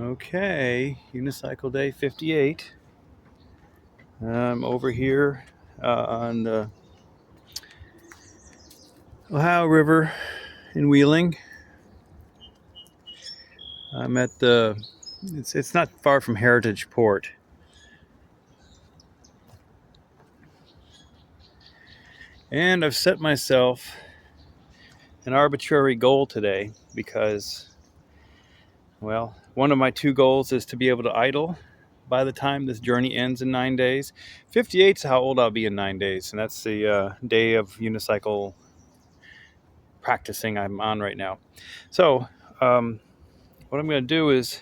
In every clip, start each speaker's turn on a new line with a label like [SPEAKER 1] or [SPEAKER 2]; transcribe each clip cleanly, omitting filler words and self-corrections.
[SPEAKER 1] Okay, Unicycle Day 58. I'm over here on the Ohio River in Wheeling. I'm at it's not far from Heritage Port. And I've set myself an arbitrary goal today because, well, one of my two goals is to be able to idle by the time this journey ends in 9 days. 58 is how old I'll be in 9 days, and that's the day of unicycle practicing I'm on right now. So, what I'm going to do is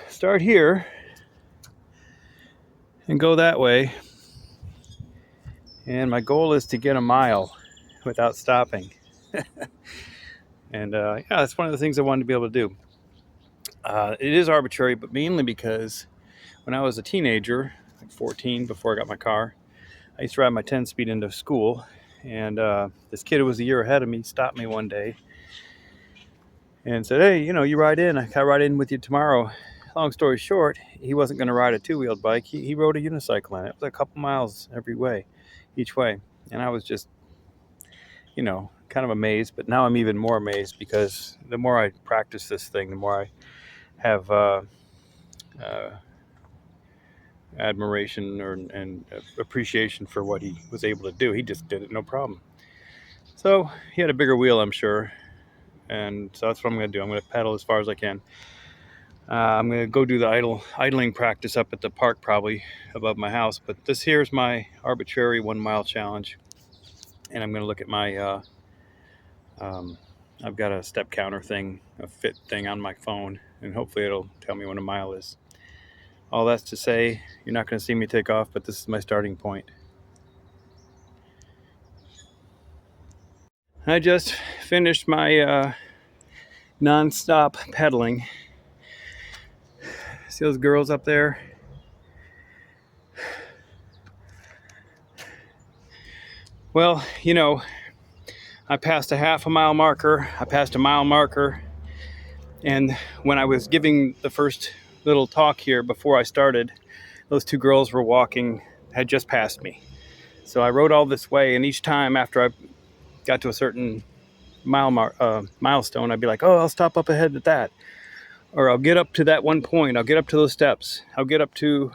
[SPEAKER 1] start here and go that way. And my goal is to get a mile without stopping. And yeah, that's one of the things I wanted to be able to do. It is arbitrary, but mainly because when I was a teenager, like 14, before I got my car, I used to ride my 10-speed into school. And this kid who was a year ahead of me stopped me one day and said, "Hey, you ride in. I ride in with you tomorrow." Long story short, he wasn't going to ride a two-wheeled bike. He rode a unicycle on it. It was a couple miles each way. And I was just, kind of amazed. But now I'm even more amazed because the more I practice this thing, the more I have admiration and appreciation for what he was able to do. He just did it, no problem. So he had a bigger wheel, I'm sure. And so that's what I'm going to do. I'm going to pedal as far as I can. I'm going to go do the idling practice up at the park, probably above my house. But this here's my arbitrary 1 mile challenge. And I'm going to look at my, I've got a step counter thing, a fit thing on my phone. And hopefully it'll tell me when a mile is. All that's to say, you're not going to see me take off, but this is my starting point. I just finished my non-stop pedaling. See those girls up there? Well, I passed a half a mile marker. I passed a mile marker. And when I was giving the first little talk here before I started, those two girls had just passed me. So I rode all this way, and each time after I got to a certain milestone, I'd be like, "Oh, I'll stop up ahead at that." Or I'll get up to that one point. I'll get up to those steps. I'll get up to,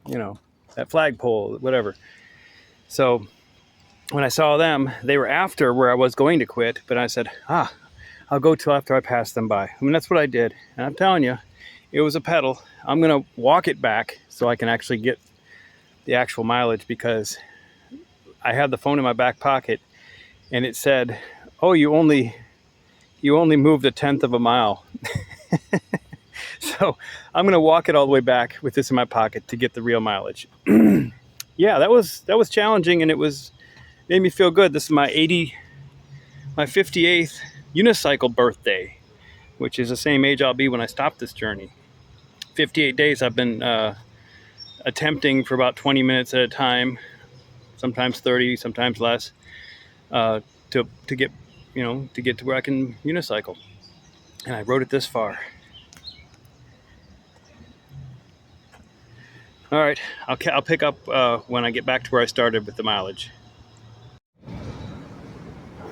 [SPEAKER 1] that flagpole, whatever. So when I saw them, they were after where I was going to quit, but I said, I'll go till after I pass them by. I mean, that's what I did. And I'm telling you, it was a pedal. I'm going to walk it back so I can actually get the actual mileage, because I had the phone in my back pocket and it said, "Oh, you only moved 1/10 of a mile." So I'm going to walk it all the way back with this in my pocket to get the real mileage. Yeah, that was challenging, and it made me feel good. This is my 58th unicycle birthday, which is the same age I'll be when I stop this journey. 58 days I've been attempting for about 20 minutes at a time, sometimes 30, sometimes less, to get to where I can unicycle. And I rode it this far. All right, I'll pick up when I get back to where I started with the mileage.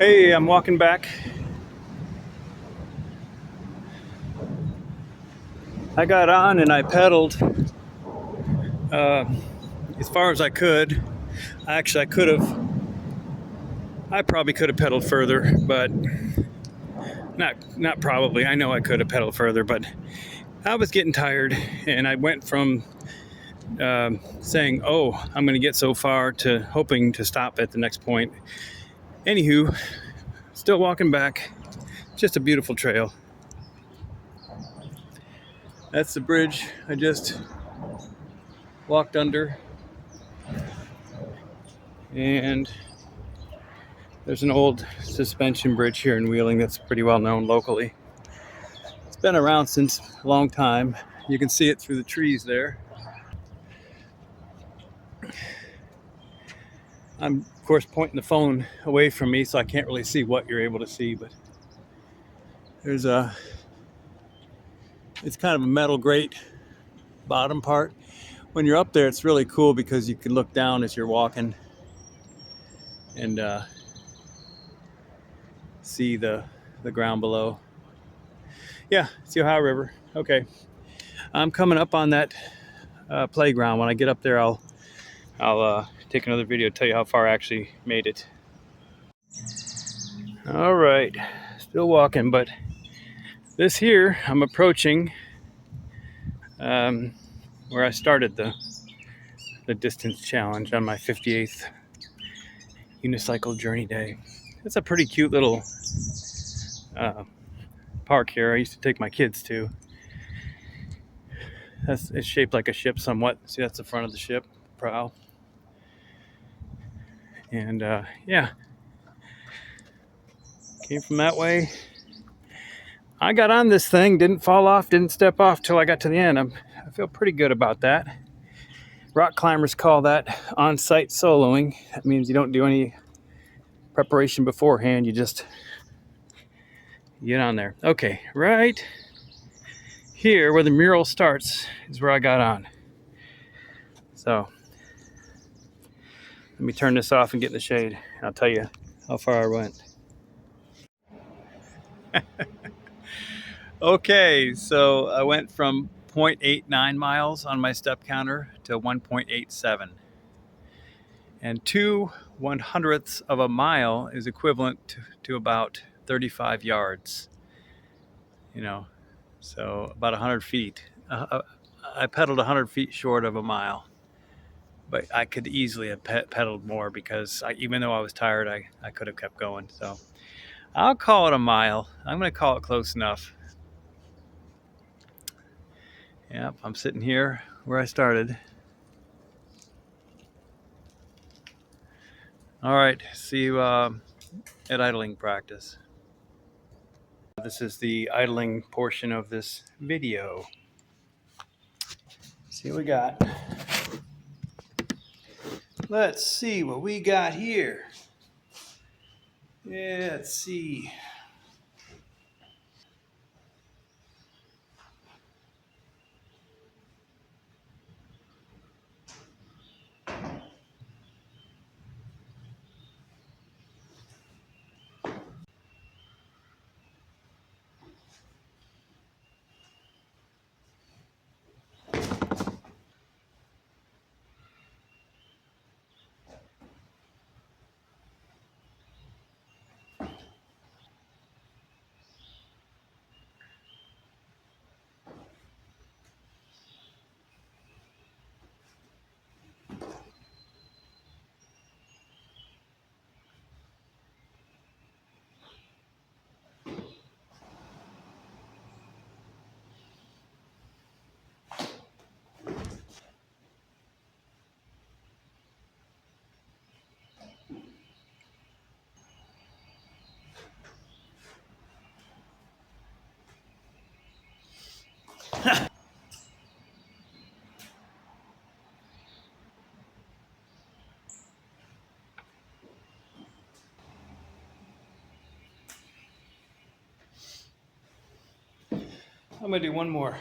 [SPEAKER 1] Hey, I'm walking back. I got on and I pedaled as far as I could. Actually, I probably could have pedaled further, but not probably. I know I could have pedaled further, but I was getting tired, and I went from saying, "Oh, I'm going to get so far," to hoping to stop at the next point. Anywho, still walking back. Just a beautiful trail. That's the bridge I just walked under. And there's an old suspension bridge here in Wheeling that's pretty well known locally. It's been around since a long time. You can see it through the trees there. I'm, of course, pointing the phone away from me, so I can't really see what you're able to see, but there's a It's kind of a metal grate bottom part. When you're up there, it's really cool because you can look down as you're walking and see the ground below. Yeah, it's the Ohio River. Okay, I'm coming up on that playground. When I get up there, I'll take another video to tell you how far I actually made it. All right, still walking, but this here, I'm approaching where I started the distance challenge on my 58th Unicycle Journey day. It's a pretty cute little uh, park here. I used to take my kids to. It's shaped like a ship somewhat. See, that's the front of the ship prow. And yeah, came from that way. I got on this thing, didn't fall off, didn't step off till I got to the end. I feel pretty good about that. Rock climbers call that on-site soloing. That means you don't do any preparation beforehand. You just get on there. Okay, right here where the mural starts is where I got on. So let me turn this off and get in the shade. I'll tell you how far I went. Okay, so I went from 0.89 miles on my step counter to 1.87. And 2/100ths of a mile is equivalent to about 35 yards. You know, so about 100 feet. I pedaled 100 feet short of a mile. But I could easily have pedaled more because even though I was tired, I could have kept going. So I'll call it a mile. I'm going to call it close enough. Yep, I'm sitting here where I started. All right, see you at idling practice. This is the idling portion of this video. See what we got. Let's see what we got here. Yeah, let's see. I'm gonna do one more.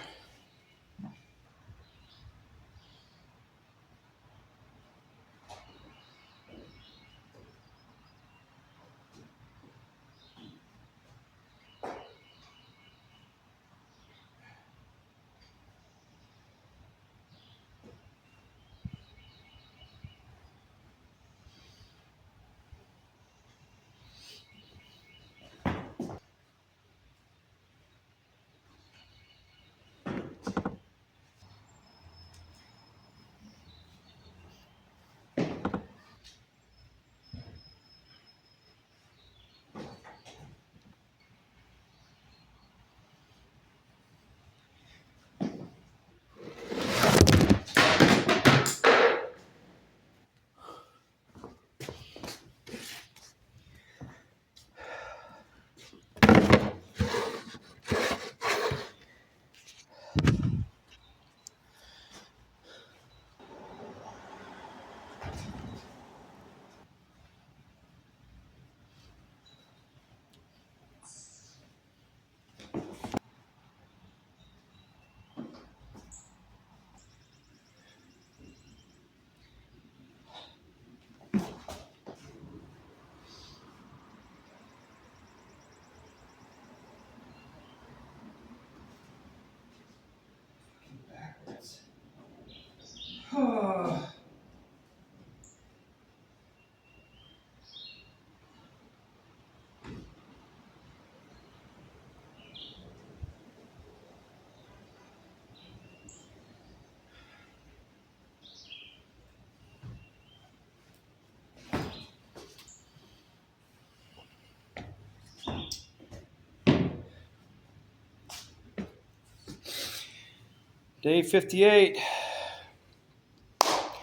[SPEAKER 1] Day 58.